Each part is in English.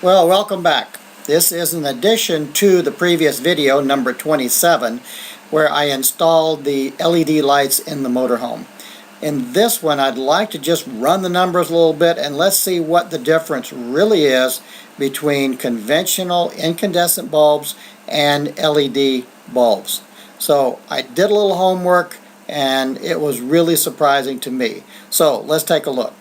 Well, welcome back. This is an addition to the previous video, number 27, where I installed the LED lights in the motorhome. In this one, I'd like to just run the numbers a little bit and let's see what the difference really is between conventional incandescent bulbs and LED bulbs. So I did a little homework and it was really surprising to me. So let's take a look.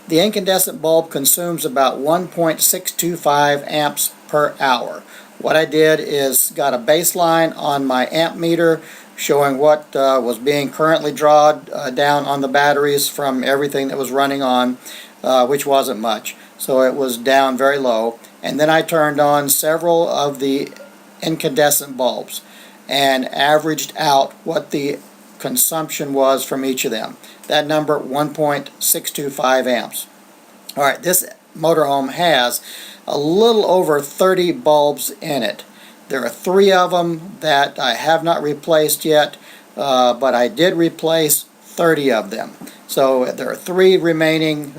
The incandescent bulb consumes about 1.625 amps per hour. What I did is got a baseline on my amp meter showing what was being currently drawn down on the batteries from everything that was running on, which wasn't much. So it was down very low. And then I turned on several of the incandescent bulbs and averaged out what the consumption was from each of them. That number, 1.625 amps. Alright, this motorhome has a little over 30 bulbs in it. There are 3 of them that I have not replaced yet, but I did replace 30 of them. So there are 3 remaining,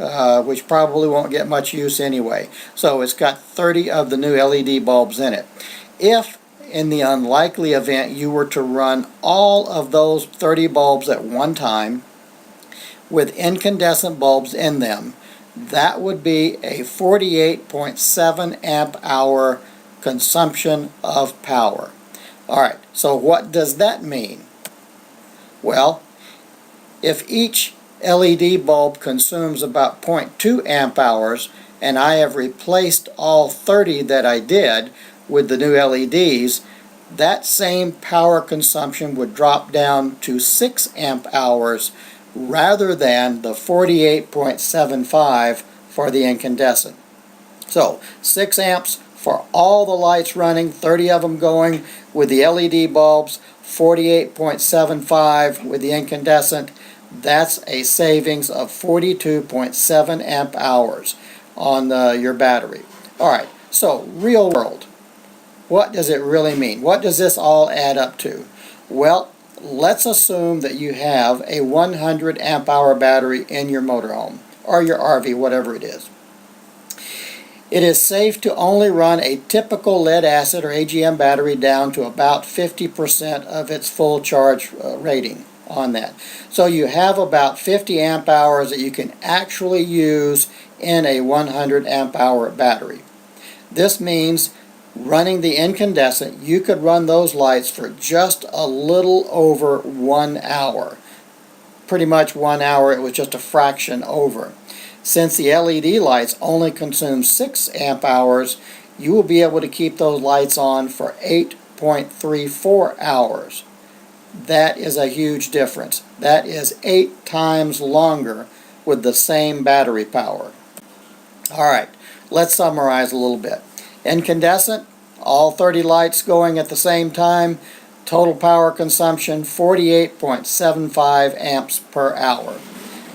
which probably won't get much use anyway. So it's got 30 of the new LED bulbs in it. If in the unlikely event you were to run all of those 30 bulbs at one time with incandescent bulbs in them, that would be a 48.7 amp hour consumption of power. Alright, so what does that mean? Well, if each LED bulb consumes about 0.2 amp hours and I have replaced all 30 that I did with the new LEDs, that same power consumption would drop down to 6 amp hours rather than the 48.75 for the incandescent. So 6 amps for all the lights running, 30 of them going with the LED bulbs, 48.75 with the incandescent. That's a savings of 42.7 amp hours on your battery. Alright, so real world. What does it really mean? What does this all add up to? Well, let's assume that you have a 100 amp hour battery in your motorhome or your RV, whatever it is. It is safe to only run a typical lead acid or AGM battery down to about 50% of its full charge rating on that. So you have about 50 amp hours that you can actually use in a 100 amp hour battery. This means running the incandescent, you could run those lights for just a little over 1 hour. Pretty much 1 hour, it was just a fraction over. Since the LED lights only consume 6 amp hours, you will be able to keep those lights on for 8.34 hours. That is a huge difference. That is 8 times longer with the same battery power. Alright, let's summarize a little bit. Incandescent, all 30 lights going at the same time, total power consumption 48.75 amps per hour.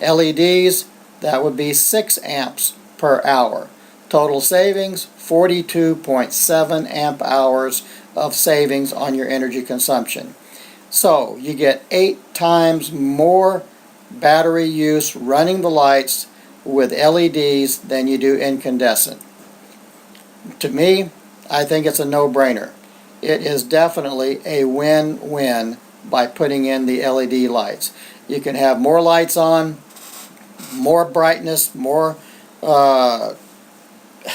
LEDs, that would be 6 amps per hour. Total savings 42.7 amp hours of savings on your energy consumption. So you get 8 times more battery use running the lights with LEDs than you do incandescent. To me, I think it's a no-brainer. It is definitely a win-win by putting in the LED lights. You can have more lights on, more brightness, more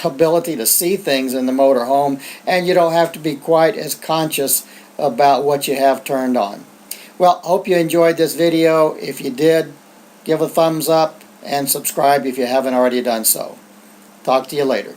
ability to see things in the motorhome, and you don't have to be quite as conscious about what you have turned on. Well, hope you enjoyed this video. If you did, give a thumbs up and subscribe if you haven't already done so. Talk to you later.